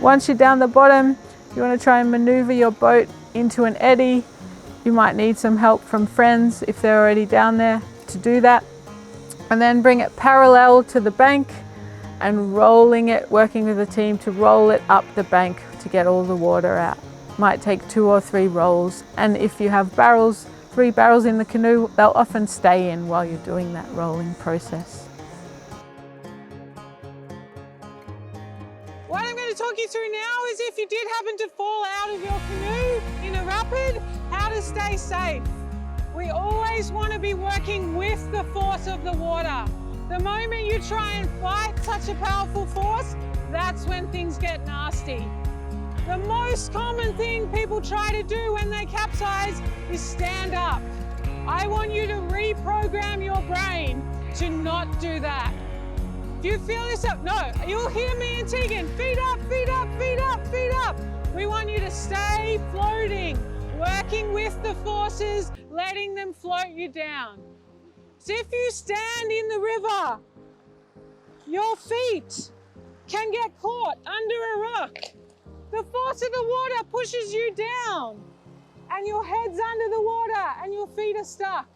Once you're down the bottom, you want to try and maneuver your boat into an eddy. You might need some help from friends if they're already down there to do that. And then bring it parallel to the bank and rolling it, working with the team to roll it up the bank to get all the water out. Might take 2 or 3 rolls. And if you have barrels, 3 barrels in the canoe, they'll often stay in while you're doing that rolling process. What I'm going to talk you through now is if you did happen to fall out of your canoe in a rapid, how to stay safe. We always want to be working with the force of the water. The moment you try and fight such a powerful force, that's when things get nasty. The most common thing people try to do when they capsize is stand up. I want you to reprogram your brain to not do that. If you feel this up, no, you'll hear me and Tegan, feet up, feet up, feet up, feet up. We want you to stay floating, working with the forces, letting them float you down. So if you stand in the river, your feet can get caught under a rock. The force of the water pushes you down and your head's under the water and your feet are stuck.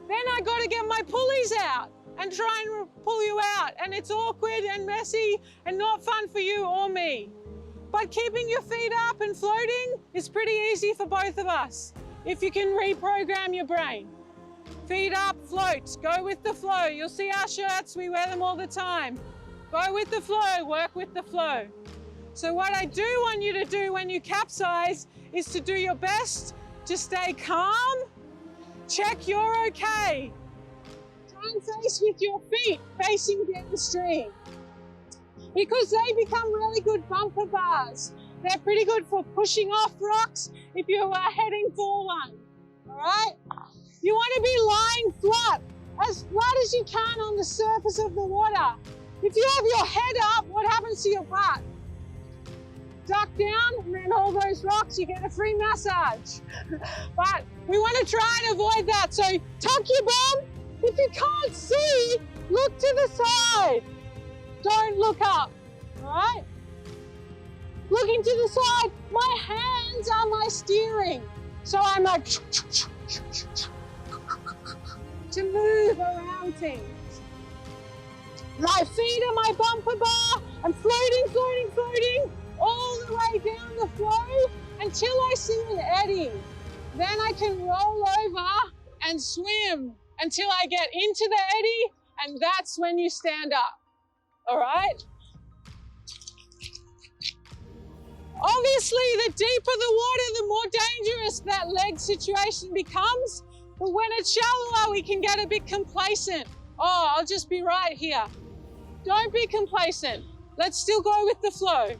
Then I got to get my pulleys out and try and pull you out, and it's awkward and messy and not fun for you or me. But keeping your feet up and floating is pretty easy for both of us if you can reprogram your brain. Feet up, float, go with the flow. You'll see our shirts, we wear them all the time. Go with the flow, work with the flow. So what I do want you to do when you capsize is to do your best to stay calm, check you're okay. Try and face with your feet facing downstream, because they become really good bumper bars. They're pretty good for pushing off rocks if you are heading for one, all right? You want to be lying flat as you can on the surface of the water. If you have your head up, what happens to your butt? Duck down and then all those rocks, you get a free massage. But we want to try and avoid that. So tuck your bum. If you can't see, look to the side. Don't look up, all right? Looking to the side, my hands are my steering. So I'm like, to move around things. My feet are my bumper bar. I'm floating, floating, floating all the way down the flow until I see an eddy. Then I can roll over and swim until I get into the eddy, and that's when you stand up, all right? Obviously, the deeper the water, the more dangerous that leg situation becomes. But when it's shallower, we can get a bit complacent. Oh, I'll just be right here. Don't be complacent. Let's still go with the flow.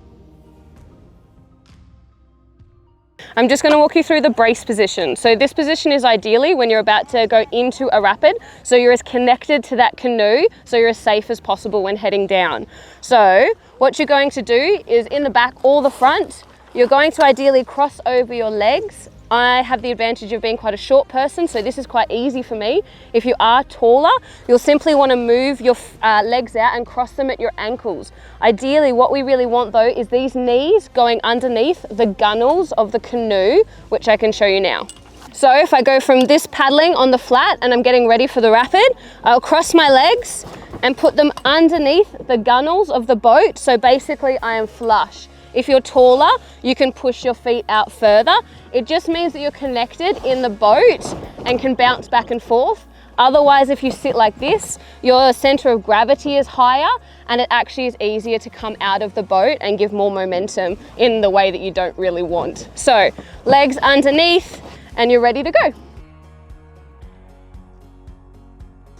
I'm just going to walk you through the brace position. So this position is ideally when you're about to go into a rapid, so you're as connected to that canoe, so you're as safe as possible when heading down. So what you're going to do is in the back or the front, you're going to ideally cross over your legs. I have the advantage of being quite a short person, so this is quite easy for me. If you are taller, you'll simply want to move your legs out and cross them at your ankles. Ideally, what we really want though is these knees going underneath the gunnels of the canoe, which I can show you now. So if I go from this paddling on the flat and I'm getting ready for the rapid, I'll cross my legs and put them underneath the gunnels of the boat. So basically I am flush. If you're taller, you can push your feet out further. It just means that you're connected in the boat and can bounce back and forth. Otherwise, if you sit like this, your center of gravity is higher and it actually is easier to come out of the boat and give more momentum in the way that you don't really want. So legs underneath and you're ready to go.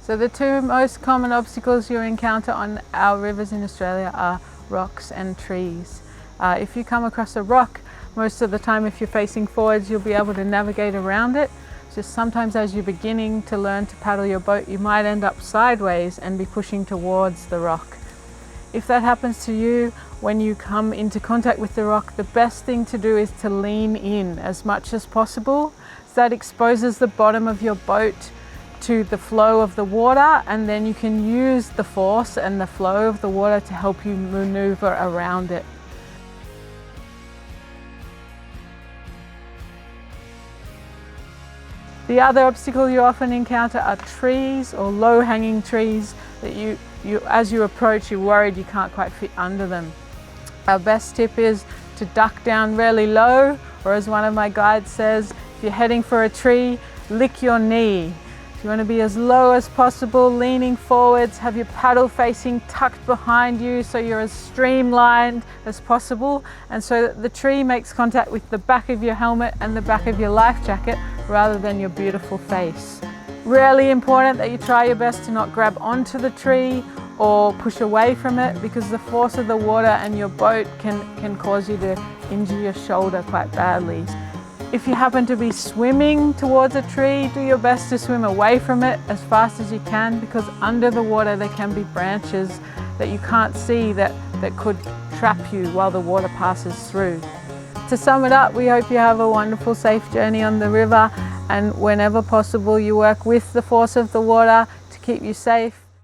So the 2 most common obstacles you encounter on our rivers in Australia are rocks and trees. If you come across a rock, most of the time if you're facing forwards, you'll be able to navigate around it. Just sometimes as you're beginning to learn to paddle your boat, you might end up sideways and be pushing towards the rock. If that happens to you, when you come into contact with the rock, the best thing to do is to lean in as much as possible. So that exposes the bottom of your boat to the flow of the water, and then you can use the force and the flow of the water to help you maneuver around it. The other obstacle you often encounter are trees or low-hanging trees that as you approach, you're worried you can't quite fit under them. Our best tip is to duck down really low, or as one of my guides says, if you're heading for a tree, lick your knee. You want to be as low as possible, leaning forwards, have your paddle facing tucked behind you so you're as streamlined as possible, and so that the tree makes contact with the back of your helmet and the back of your life jacket rather than your beautiful face. Really important that you try your best to not grab onto the tree or push away from it, because the force of the water and your boat can cause you to injure your shoulder quite badly. If you happen to be swimming towards a tree, do your best to swim away from it as fast as you can, because under the water there can be branches that you can't see that could trap you while the water passes through. To sum it up, we hope you have a wonderful, safe journey on the river, and whenever possible you work with the force of the water to keep you safe.